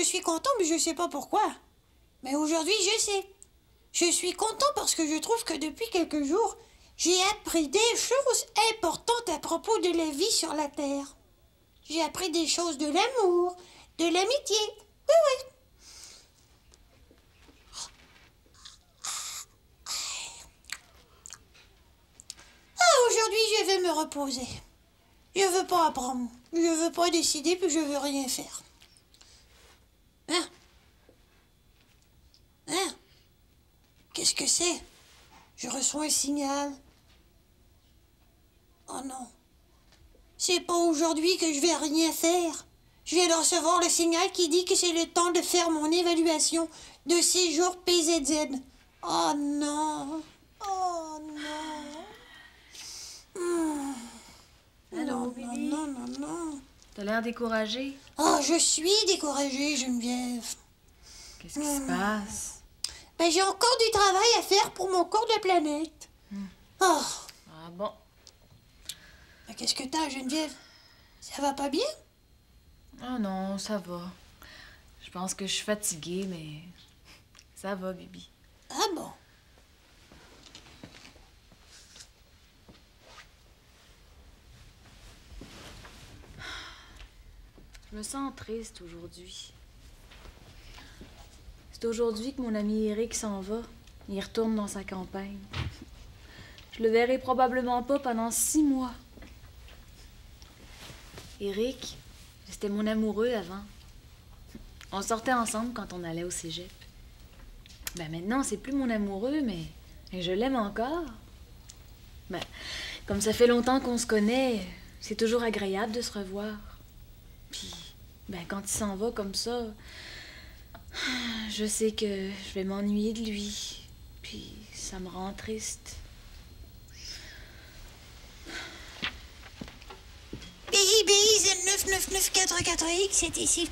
suis content, mais je sais pas pourquoi. Mais aujourd'hui, je sais. Je suis content parce que je trouve que depuis quelques jours, j'ai appris des choses importantes à propos de la vie sur la Terre. J'ai appris des choses de l'amour, de l'amitié. Oui, oui. Ah, aujourd'hui, je vais me reposer. Je veux pas apprendre. Je veux pas décider, puis je veux rien faire. Hein? Hein? Qu'est-ce que c'est? Je reçois un signal. Oh non. C'est pas aujourd'hui que je vais rien faire. Je viens de recevoir le signal qui dit que c'est le temps de faire mon évaluation de séjour PZZ. Oh non. Oh non. Allô, Non, Bibi? non, non, non, non. T'as l'air découragée. Oh, je suis découragée, Geneviève. Qu'est-ce qui se passe? Ben, j'ai encore du travail à faire pour mon cours de planète. Oh. Ah bon? Ben, qu'est-ce que t'as, Geneviève? Ça va pas bien? Oh non, ça va. Je pense que je suis fatiguée, mais ça va, Bibi. Ah bon? Je me sens triste aujourd'hui. C'est aujourd'hui que mon ami Eric s'en va. Il retourne dans sa campagne. Je le verrai probablement pas pendant 6 mois. Eric, c'était mon amoureux avant. On sortait ensemble quand on allait au cégep. Ben maintenant, c'est plus mon amoureux, mais je l'aime encore. Ben, comme ça fait longtemps qu'on se connaît, c'est toujours agréable de se revoir. Puis, ben quand il s'en va comme ça, je sais que je vais m'ennuyer de lui. Puis, ça me rend triste. BIBZ 99944X, c'est ici.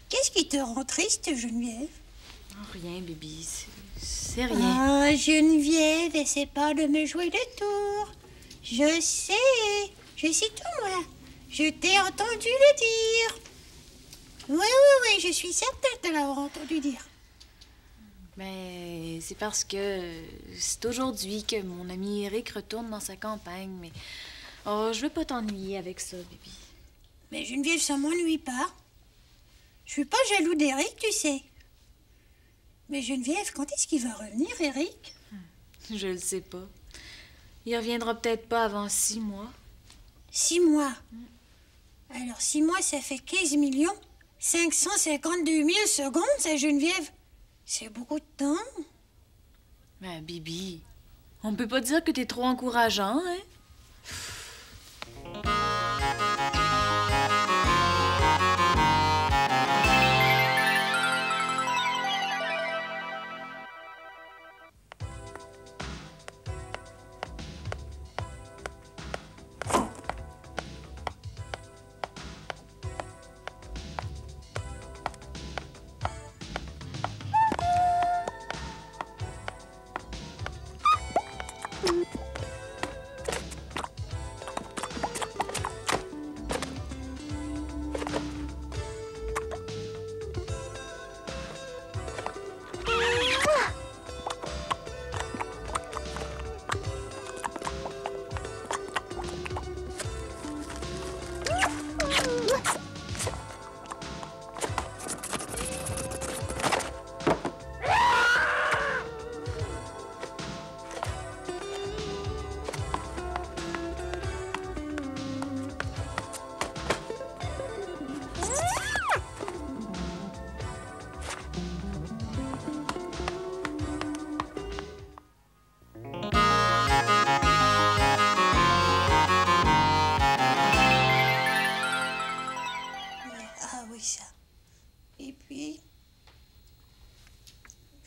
Qu'est-ce qui te rend triste, Geneviève? Oh, rien, Bibi, c'est rien. Ah, Geneviève, essaie pas de me jouer le tour. Je sais tout, moi. Je t'ai entendu le dire. Oui, je suis certaine de l'avoir entendu dire. Mais c'est parce que c'est aujourd'hui que mon ami Eric retourne dans sa campagne, mais... Oh, je veux pas t'ennuyer avec ça, Bibi. Mais Geneviève, ça m'ennuie pas. Je suis pas jaloux d'Eric, tu sais. Mais Geneviève, quand est-ce qu'il va revenir, Eric? Je le sais pas. Il reviendra peut-être pas avant 6 mois. 6 mois. Alors 6 mois, ça fait 15 552 000 secondes, ça, Geneviève. C'est beaucoup de temps. Ben, Bibi, on peut pas dire que t'es trop encourageant, hein?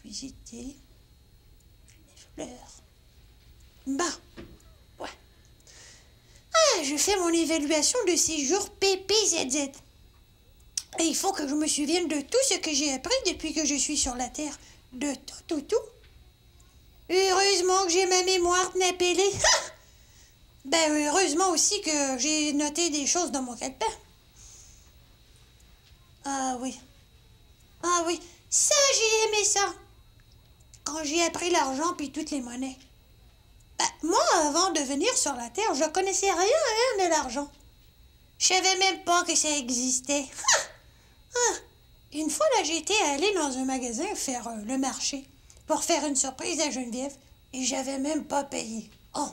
visiter les fleurs. Bah, ouais. Ah, je fais mon évaluation de séjour PPZZ. Et il faut que je me souvienne de tout ce que j'ai appris depuis que je suis sur la Terre. De tout. Heureusement que j'ai ma mémoire napellée. Ben, heureusement aussi que j'ai noté des choses dans mon calepin. Ah oui. Ah oui, ça, j'ai aimé ça. Quand j'ai appris l'argent puis toutes les monnaies. Moi, avant de venir sur la Terre, je connaissais rien de l'argent. Je savais même pas que ça existait. Une fois, là, j'étais allée dans un magasin faire le marché pour faire une surprise à Geneviève et j'avais même pas payé. Oh!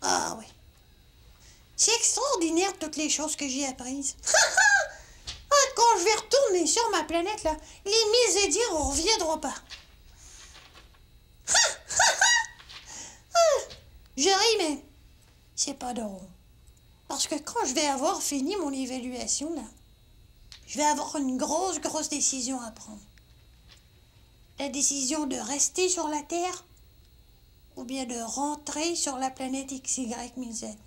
Ah oui. C'est extraordinaire toutes les choses que j'ai apprises. Quand je vais retourner sur ma planète, là, les Misédiens ne reviendront pas. Je ris, mais c'est pas drôle. Parce que quand je vais avoir fini mon évaluation, là, je vais avoir une grosse décision à prendre. La décision de rester sur la Terre ou bien de rentrer sur la planète XY1000Z.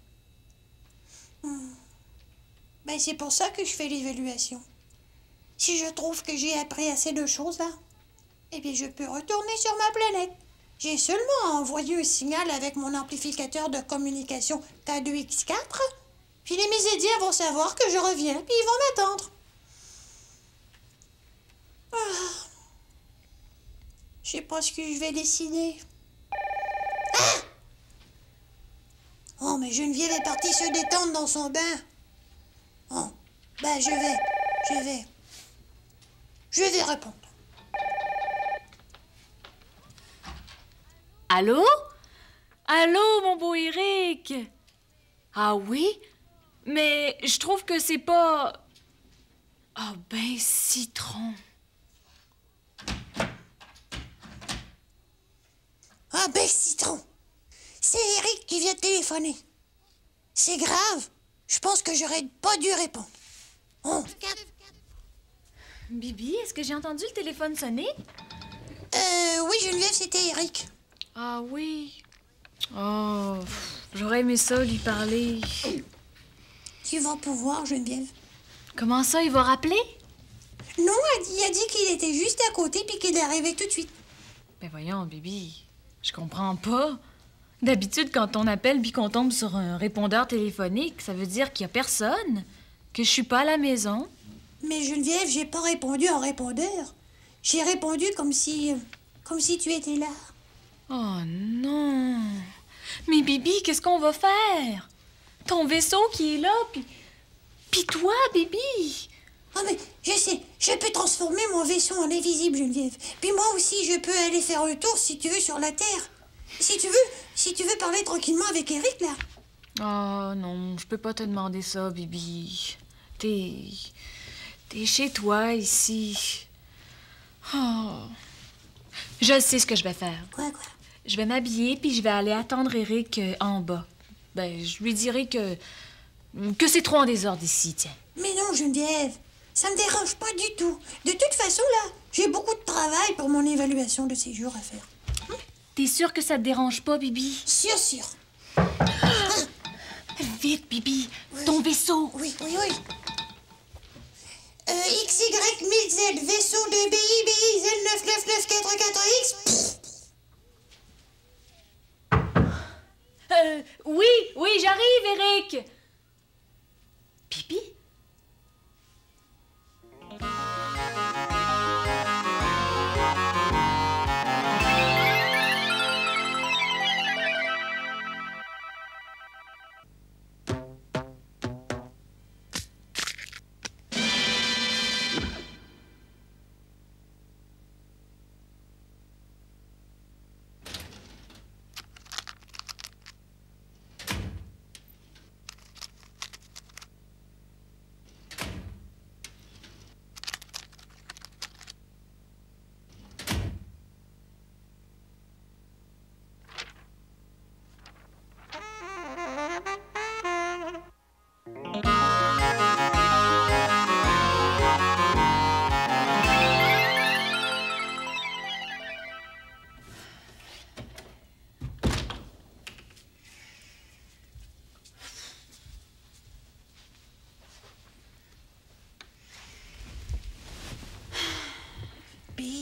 Ben, c'est pour ça que je fais l'évaluation. Si je trouve que j'ai appris assez de choses là, eh bien je peux retourner sur ma planète. J'ai seulement à envoyer un signal avec mon amplificateur de communication K2X4, puis les Misédiens vont savoir que je reviens, puis ils vont m'attendre. Je sais pas ce que je vais décider. Oh, mais Geneviève est partie se détendre dans son bain. Oh, ben je vais répondre. Allô? Allô, mon beau Eric? Ah oui? Mais je trouve que c'est pas... Ah ben, citron. Ah ben, citron. C'est Eric qui vient de téléphoner. C'est grave. Je pense que j'aurais pas dû répondre. Oh. Bibi, est-ce que j'ai entendu le téléphone sonner? Oui, Geneviève, c'était Eric. Ah oui. Oh, j'aurais aimé ça lui parler. Tu vas pouvoir, Geneviève. Comment ça, il va rappeler? Non, il a dit qu'il était juste à côté puis qu'il arrivait tout de suite. Ben voyons, Bibi, je comprends pas. D'habitude, quand on appelle puis qu'on tombe sur un répondeur téléphonique, ça veut dire qu'il y a personne, que je suis pas à la maison. Mais Geneviève, j'ai pas répondu en répondeur. J'ai répondu comme si tu étais là. Oh non. Mais Bibi, qu'est-ce qu'on va faire? Ton vaisseau qui est là, puis toi, Bibi. Ah mais je sais, je peux transformer mon vaisseau en invisible, Geneviève. Puis moi aussi, je peux aller faire un tour, si tu veux, sur la Terre. Si tu veux parler tranquillement avec Eric, là. Oh non, je peux pas te demander ça, Bibi. T'es chez toi, ici. Oh. Je sais ce que je vais faire. Quoi? Je vais m'habiller, puis je vais aller attendre Eric en bas. Ben, je lui dirai que c'est trop en désordre ici, tiens. Mais non, Geneviève, ça me dérange pas du tout. De toute façon, là, j'ai beaucoup de travail pour mon évaluation de séjour à faire. T'es sûre que ça te dérange pas, Bibi? Sûr. Vite, Bibi, Oui. ton vaisseau. Oui. XY1000Z, vaisseau de BI Z99944X. Oui, j'arrive, Eric. Bibi?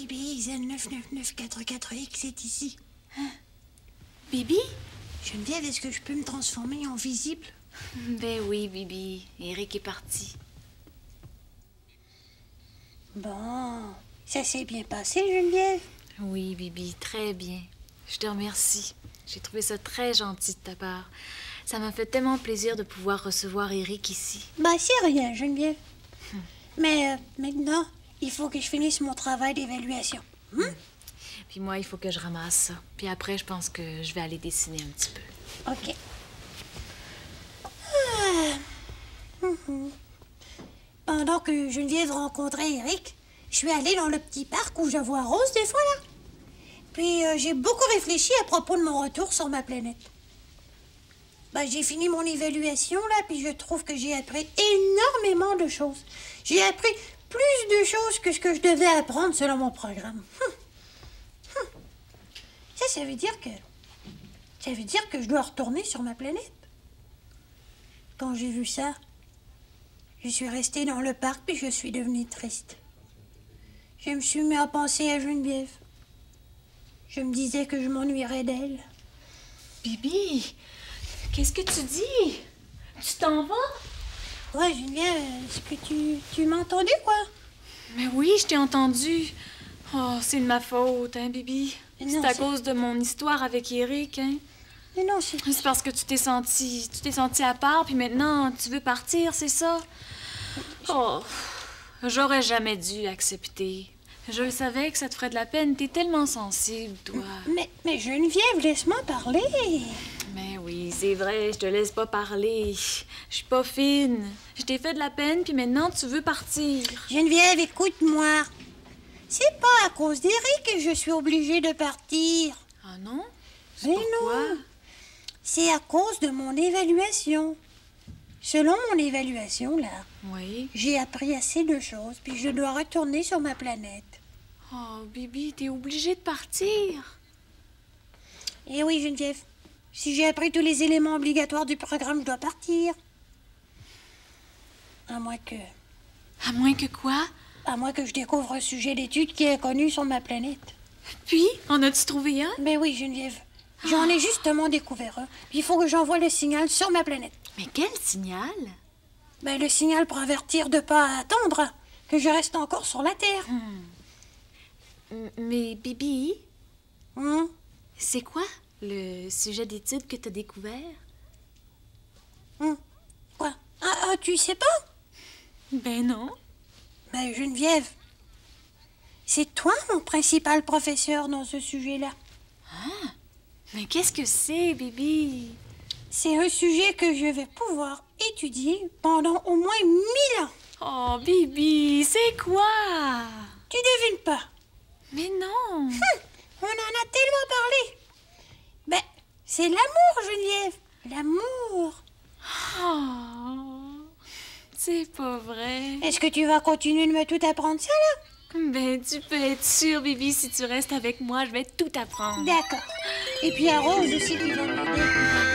BI Z99944X est ici. Bibi? Geneviève, est-ce que je peux me transformer en visible? Ben oui, Bibi. Eric est parti. Bon, ça s'est bien passé, Geneviève? Oui, Bibi, très bien. Je te remercie. J'ai trouvé ça très gentil de ta part. Ça m'a fait tellement plaisir de pouvoir recevoir Eric ici. Bah, c'est rien, Geneviève. Mais maintenant, il faut que je finisse mon travail d'évaluation. Puis moi, il faut que je ramasse ça. Puis après, je pense que je vais aller dessiner un petit peu. OK. Pendant que Geneviève rencontrait Eric, je suis allée dans le petit parc où je vois Rose des fois, là. Puis j'ai beaucoup réfléchi à propos de mon retour sur ma planète. Ben, j'ai fini mon évaluation, là, puis je trouve que j'ai appris énormément de choses. J'ai appris plus de choses que ce que je devais apprendre selon mon programme. Ça veut dire que... Ça veut dire que je dois retourner sur ma planète. Quand j'ai vu ça, je suis restée dans le parc, puis je suis devenue triste. Je me suis mis à penser à Geneviève. Je me disais que je m'ennuierais d'elle. Bibi, qu'est-ce que tu dis? Tu t'en vas? Ouais, Geneviève, est-ce que tu m'as entendu, quoi? Mais oui, je t'ai entendu. Oh, c'est de ma faute, hein, Bibi? Mais non, C'est à c'est- cause de mon histoire avec Eric, hein? Mais non, c'est... C'est parce que tu t'es senti à part, puis maintenant, tu veux partir, c'est ça? Oh, j'aurais jamais dû accepter. Je le savais que ça te ferait de la peine. T'es tellement sensible, toi. Mais Geneviève, laisse-moi parler. Mais oui, c'est vrai, je te laisse pas parler. Je suis pas fine. Je t'ai fait de la peine, puis maintenant, tu veux partir. Geneviève, écoute-moi. C'est pas à cause d'Eric que je suis obligée de partir. Ah non? Mais Pourquoi? non. C'est à cause de mon évaluation. Selon mon évaluation, là, Oui. j'ai appris assez de choses, puis je dois retourner sur ma planète. Oh, Bibi, t'es obligée de partir. Eh oui, Geneviève. Si j'ai appris tous les éléments obligatoires du programme, je dois partir. À moins que... À moins que quoi? À moins que je découvre un sujet d'étude qui est inconnu sur ma planète. Puis, en as-tu trouvé un? Ben oui, Geneviève. J'en ai justement découvert un. Puis il faut que j'envoie le signal sur ma planète. Mais quel signal? Ben le signal pour avertir de pas attendre que je reste encore sur la Terre. Mais Bibi, Hum? c'est quoi le sujet d'étude que t'as découvert? Hum? Quoi? Tu sais pas? Ben non. Ben Geneviève, c'est toi mon principal professeur dans ce sujet-là. Mais qu'est-ce que c'est, Bibi? C'est un sujet que je vais pouvoir étudier pendant au moins 1000 ans. Oh, Bibi, c'est quoi? Tu devines pas? Mais non. On en a tellement parlé. Ben, c'est l'amour, Geneviève. L'amour. Oh, c'est pas vrai. Est-ce que tu vas continuer de me tout apprendre ça, là? Ben, tu peux être sûre, Bibi, si tu restes avec moi, je vais tout apprendre. D'accord. Et puis à Rose aussi qui va m'aider.